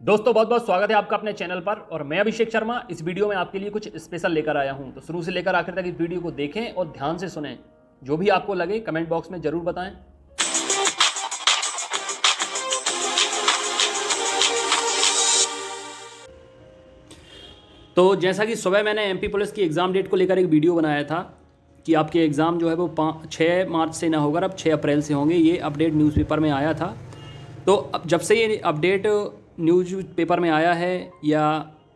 दोस्तों बहुत बहुत स्वागत है आपका अपने चैनल पर। और मैं अभिषेक शर्मा इस वीडियो में आपके लिए कुछ स्पेशल लेकर आया हूं। तो शुरू से लेकर आखिर तक इस वीडियो को देखें और ध्यान से सुनें। जो भी आपको लगे कमेंट बॉक्स में जरूर बताएं। तो जैसा कि सुबह मैंने एमपी पुलिस की एग्ज़ाम डेट को लेकर एक वीडियो बनाया था कि आपके एग्ज़ाम जो है वो 6 मार्च से ना होकर अब 6 अप्रैल से होंगे। ये अपडेट न्यूज़पेपर में आया था। तो अब जब से ये अपडेट न्यूज़ पेपर में आया है या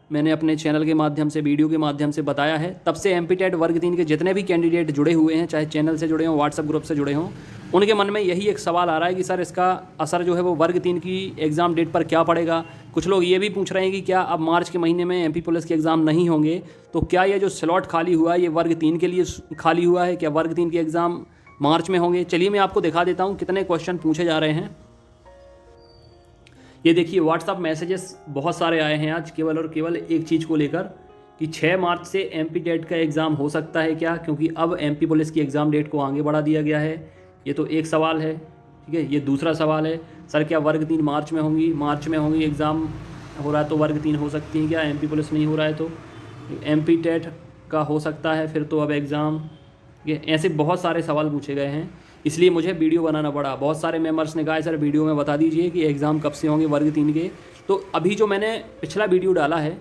मैंने अपने चैनल के माध्यम से वीडियो के माध्यम से बताया है, तब से एमपी टेट वर्ग 3 के जितने भी कैंडिडेट जुड़े हुए हैं, चाहे चैनल से जुड़े हों, व्हाट्सएप ग्रुप से जुड़े हों, उनके मन में यही एक सवाल आ रहा है कि सर इसका असर जो है वो वर्ग 3 की एग्ज़ाम डेट पर क्या पड़ेगा। कुछ लोग ये भी पूछ रहे हैं कि क्या अब मार्च के महीने में एमपी पुलिस के एग्ज़ाम नहीं होंगे, तो क्या ये जो स्लॉट खाली हुआ है ये वर्ग 3 के लिए खाली हुआ है, क्या वर्ग 3 के एग्ज़ाम मार्च में होंगे। चलिए मैं आपको दिखा देता हूँ कितने क्वेश्चन पूछे जा रहे हैं। ये देखिए व्हाट्सअप मैसेजेस बहुत सारे आए हैं आज केवल और केवल एक चीज़ को लेकर कि 6 मार्च से एमपी टेट का एग्ज़ाम हो सकता है क्या, क्योंकि अब एमपी पुलिस की एग्ज़ाम डेट को आगे बढ़ा दिया गया है। ये तो एक सवाल है, ठीक है। ये दूसरा सवाल है, सर क्या वर्ग 3 मार्च में होंगी एग्ज़ाम हो रहा है तो वर्ग 3 हो सकती है क्या, एमपी पुलिस नहीं हो रहा है तो एमपी टेट का हो सकता है फिर तो अब एग्ज़ाम। ये ऐसे बहुत सारे सवाल पूछे गए हैं, इसलिए मुझे वीडियो बनाना पड़ा। बहुत सारे मेंबर्स ने कहा सर वीडियो में बता दीजिए कि एग्ज़ाम कब से होंगे वर्ग 3 के। तो अभी जो मैंने पिछला वीडियो डाला है,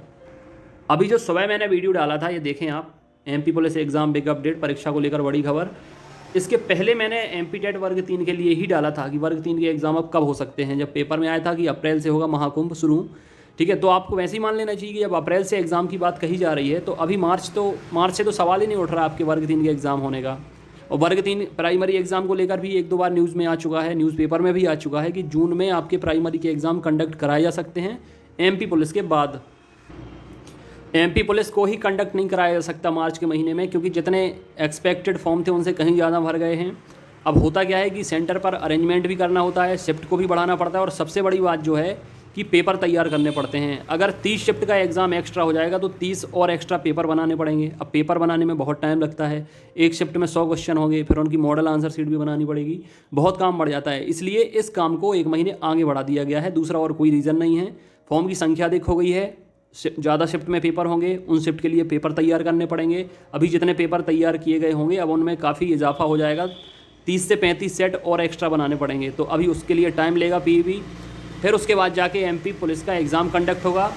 अभी जो सुबह मैंने वीडियो डाला था, ये देखें आप, MP police exam big update, परीक्षा को लेकर बड़ी खबर। इसके पहले मैंने एमपी टेट वर्ग 3 के लिए ही डाला था कि वर्ग 3 के एग्ज़ाम अब कब हो सकते हैं। जब पेपर में आया था कि अप्रैल से होगा महाकुंभ शुरू, ठीक है। तो आपको वैसे ही मान लेना चाहिए कि जब अप्रैल से एग्ज़ाम की बात कही जा रही है तो अभी मार्च से तो सवाल ही नहीं उठ रहा आपके वर्ग 3 के एग्ज़ाम होने का। और वर्ग 3 प्राइमरी एग्ज़ाम को लेकर भी एक दो बार न्यूज़ में आ चुका है, न्यूज़पेपर में भी आ चुका है कि जून में आपके प्राइमरी के एग्ज़ाम कंडक्ट कराए जा सकते हैं एमपी पुलिस के बाद। एमपी पुलिस को ही कंडक्ट नहीं कराया जा सकता मार्च के महीने में, क्योंकि जितने एक्सपेक्टेड फॉर्म थे उनसे कहीं ज़्यादा भर गए हैं। अब होता क्या है कि सेंटर पर अरेंजमेंट भी करना होता है, शिफ्ट को भी बढ़ाना पड़ता है, और सबसे बड़ी बात जो है कि पेपर तैयार करने पड़ते हैं। अगर 30 शिफ्ट का एग्ज़ाम एक्स्ट्रा हो जाएगा तो 30 और एक्स्ट्रा पेपर बनाने पड़ेंगे। अब पेपर बनाने में बहुत टाइम लगता है, एक शिफ्ट में 100 क्वेश्चन होंगे, फिर उनकी मॉडल आंसर शीट भी बनानी पड़ेगी, बहुत काम बढ़ जाता है। इसलिए इस काम को एक महीने आगे बढ़ा दिया गया है, दूसरा और कोई रीज़न नहीं है। फॉर्म की संख्या अधिक हो गई है, ज़्यादा शिफ्ट में पेपर होंगे, उन शिफ्ट के लिए पेपर तैयार करने पड़ेंगे। अभी जितने पेपर तैयार किए गए होंगे अब उनमें काफ़ी इजाफा हो जाएगा, 30 से 35 सेट और एक्स्ट्रा बनाने पड़ेंगे। तो अभी उसके लिए टाइम लेगा पीईबी, फिर उसके बाद जाके एमपी पुलिस का एग्ज़ाम कंडक्ट होगा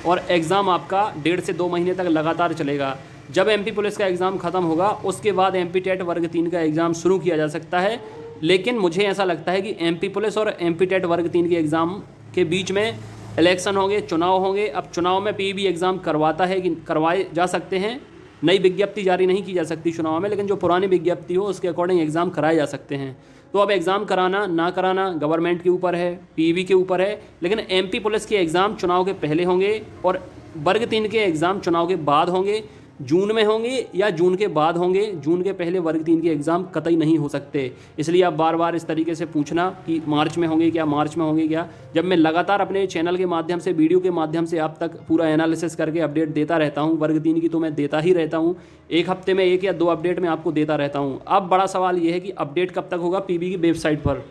और एग्ज़ाम आपका 1.5 से 2 महीने तक लगातार चलेगा। जब एमपी पुलिस का एग्ज़ाम ख़त्म होगा उसके बाद एमपी टेट वर्ग 3 का एग्ज़ाम शुरू किया जा सकता है। लेकिन मुझे ऐसा लगता है कि एमपी पुलिस और एमपी टेट वर्ग 3 के एग्ज़ाम के बीच में इलेक्शन होंगे, चुनाव होंगे। अब चुनाव में पीईबी एग्ज़ाम करवाता है कि करवाए जा सकते हैं, नई विज्ञप्ति जारी नहीं की जा सकती चुनाव में, लेकिन जो पुरानी विज्ञप्ति हो उसके अकॉर्डिंग एग्ज़ाम कराए जा सकते हैं। तो अब एग्ज़ाम कराना ना कराना गवर्नमेंट के ऊपर है, पीईबी के ऊपर है। लेकिन एमपी पुलिस के एग्ज़ाम चुनाव के पहले होंगे और वर्ग 3 के एग्ज़ाम चुनाव के बाद होंगे। जून में होंगे या जून के बाद होंगे, जून के पहले वर्ग 3 के एग्ज़ाम कतई नहीं हो सकते। इसलिए आप बार बार इस तरीके से पूछना कि मार्च में होंगे क्या, जब मैं लगातार अपने चैनल के माध्यम से, वीडियो के माध्यम से आप तक पूरा एनालिसिस करके अपडेट देता रहता हूं। वर्ग 3 की तो मैं देता ही रहता हूं, एक हफ्ते में 1 या 2 अपडेट मैं आपको देता रहता हूं। अब बड़ा सवाल ये है कि अपडेट कब तक होगा पीबी की वेबसाइट पर।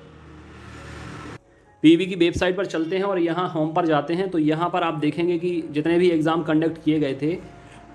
पीबी की वेबसाइट पर चलते हैं और यहाँ होम पर जाते हैं, तो यहाँ पर आप देखेंगे कि जितने भी एग्ज़ाम कंडक्ट किए गए थे,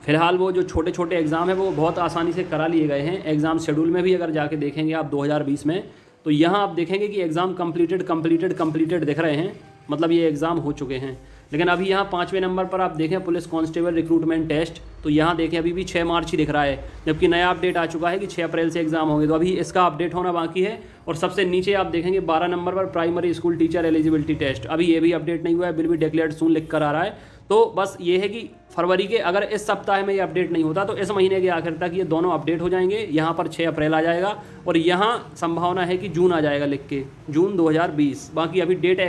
फिलहाल वो जो छोटे छोटे एग्ज़ाम है वो बहुत आसानी से करा लिए गए हैं। एग्ज़ाम शेड्यूल में भी अगर जाके देखेंगे आप 2020 में, तो यहाँ आप देखेंगे कि एग्ज़ाम कंप्लीटेड दिख रहे हैं, मतलब ये एग्ज़ाम हो चुके हैं। लेकिन अभी यहाँ 5वें नंबर पर आप देखें पुलिस कांस्टेबल रिक्रूटमेंट टेस्ट, तो यहाँ देखें अभी भी 6 मार्च ही दिख रहा है, जबकि नया अपडेट आ चुका है कि 6 अप्रैल से एग्ज़ाम होंगे। तो अभी इसका अपडेट होना बाकी है। और सबसे नीचे आप देखेंगे 12 नंबर पर primary school teacher eligibility test, अभी ये भी अपडेट नहीं हुआ है, विल बी डिक्लेयर्ड सून लिख कर आ रहा है। तो बस ये है कि फरवरी के, अगर इस सप्ताह में ये अपडेट नहीं होता तो इस महीने के आखिर तक ये दोनों अपडेट हो जाएंगे। यहाँ पर 6 अप्रैल आ जाएगा और यहाँ संभावना है कि जून आ जाएगा लिख के, जून 2020। बाकी अभी डेट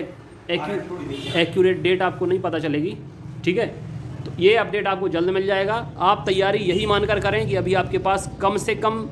एक्यूरेट डेट आपको नहीं पता चलेगी, ठीक है। तो ये अपडेट आपको जल्द मिल जाएगा। आप तैयारी यही मानकर करें कि अभी आपके पास कम से कम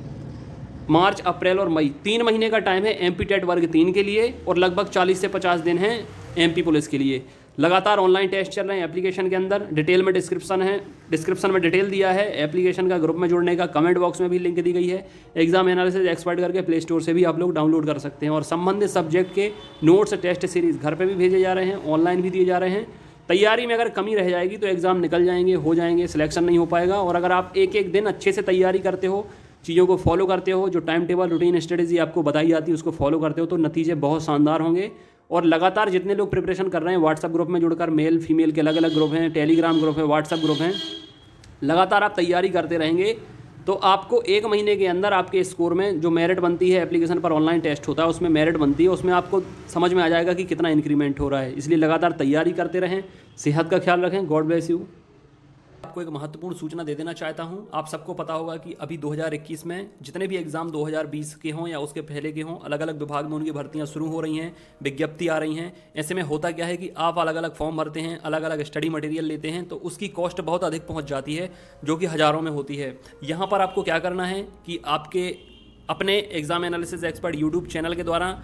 मार्च, अप्रैल और मई 3 महीने का टाइम है एमपी टेट वर्ग 3 के लिए, और लगभग 40 से 50 दिन हैं एमपी पुलिस के लिए। लगातार ऑनलाइन टेस्ट चल रहे हैं एप्लीकेशन के अंदर, डिटेल में डिस्क्रिप्शन में डिटेल दिया है एप्लीकेशन का, ग्रुप में जुड़ने का कमेंट बॉक्स में भी लिंक दी गई है। एग्जाम एनालिसिस एक्सपर्ट करके प्ले स्टोर से भी आप लोग डाउनलोड कर सकते हैं। और संबंधित सब्जेक्ट के नोट्स, टेस्ट सीरीज़ घर पे भी भेजे जा रहे हैं, ऑनलाइन भी दिए जा रहे हैं। तैयारी में अगर कमी रह जाएगी तो एग्ज़ाम निकल जाएंगे, हो जाएंगे, सिलेक्शन नहीं हो पाएगा। और अगर आप एक एक दिन अच्छे से तैयारी करते हो, चीज़ों को फॉलो करते हो, जो टाइम टेबल रूटीन स्ट्रेटेजी आपको बताई जाती है उसको फॉलो करते हो, तो नतीजे बहुत शानदार होंगे। और लगातार जितने लोग प्रिपरेशन कर रहे हैं व्हाट्सएप ग्रुप में जुड़कर, मेल फीमेल के अलग अलग ग्रुप हैं, टेलीग्राम ग्रुप है, व्हाट्सएप ग्रुप हैं, लगातार आप तैयारी करते रहेंगे तो आपको 1 महीने के अंदर आपके स्कोर में जो मेरिट बनती है, एप्लीकेशन पर ऑनलाइन टेस्ट होता है उसमें मेरिट बनती है, उसमें आपको समझ में आ जाएगा कि कितना इंक्रीमेंट हो रहा है। इसलिए लगातार तैयारी करते रहें, सेहत का ख्याल रखें। God bless you. आपको एक महत्वपूर्ण सूचना दे देना चाहता हूं। आप सबको पता होगा कि अभी 2021 में जितने भी एग्ज़ाम 2020 के हों या उसके पहले के हों, अलग अलग विभाग में उनकी भर्तियां शुरू हो रही हैं, विज्ञप्ति आ रही हैं। ऐसे में होता क्या है कि आप अलग अलग फॉर्म भरते हैं, अलग अलग स्टडी मटेरियल लेते हैं, तो उसकी कॉस्ट बहुत अधिक पहुँच जाती है, जो कि हज़ारों में होती है। यहाँ पर आपको क्या करना है कि आपके अपने exam analysis expert YouTube channel के द्वारा,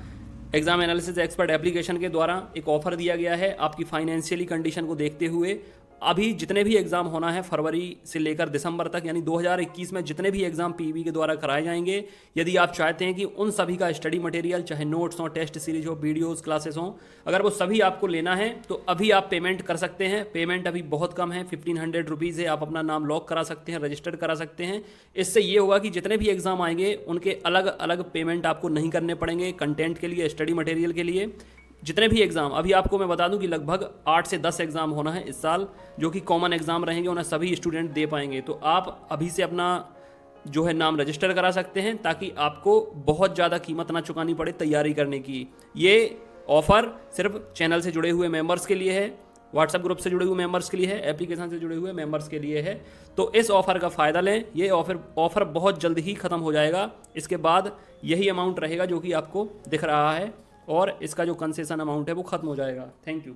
एग्ज़ाम एनालिसिस एक्सपर्ट एप्लीकेशन के द्वारा एक ऑफ़र दिया गया है। आपकी फाइनेंशियली कंडीशन को देखते हुए अभी जितने भी एग्ज़ाम होना है फरवरी से लेकर दिसंबर तक, यानी 2021 में जितने भी एग्ज़ाम पीईबी के द्वारा कराए जाएंगे, यदि आप चाहते हैं कि उन सभी का स्टडी मटेरियल, चाहे नोट्स हो, टेस्ट सीरीज हो, वीडियोस, क्लासेस हों, अगर वो सभी आपको लेना है तो अभी आप पेमेंट कर सकते हैं। पेमेंट अभी बहुत कम है, 1500 रुपीज़ है। आप अपना नाम लॉक करा सकते हैं, रजिस्टर्ड करा सकते हैं। इससे ये होगा कि जितने भी एग्ज़ाम आएंगे उनके अलग अलग पेमेंट आपको नहीं करने पड़ेंगे, कंटेंट के लिए, स्टडी मटेरियल के लिए। जितने भी एग्ज़ाम, अभी आपको मैं बता दूं कि लगभग 8 से 10 एग्ज़ाम होना है इस साल, जो कि कॉमन एग्ज़ाम रहेंगे, उन्हें सभी स्टूडेंट दे पाएंगे। तो आप अभी से अपना जो है नाम रजिस्टर करा सकते हैं, ताकि आपको बहुत ज़्यादा कीमत ना चुकानी पड़े तैयारी करने की। ये ऑफ़र सिर्फ चैनल से जुड़े हुए मेंबर्स के लिए है, व्हाट्सएप ग्रुप से जुड़े हुए मेंबर्स के लिए है, एप्लीकेशन से जुड़े हुए मेंबर्स के लिए है। तो इस ऑफ़र का फ़ायदा लें। ये ऑफ़र बहुत जल्द ही ख़त्म हो जाएगा। इसके बाद यही अमाउंट रहेगा जो कि आपको दिख रहा है, और इसका जो कंसेशन अमाउंट है वो ख़त्म हो जाएगा। Thank you.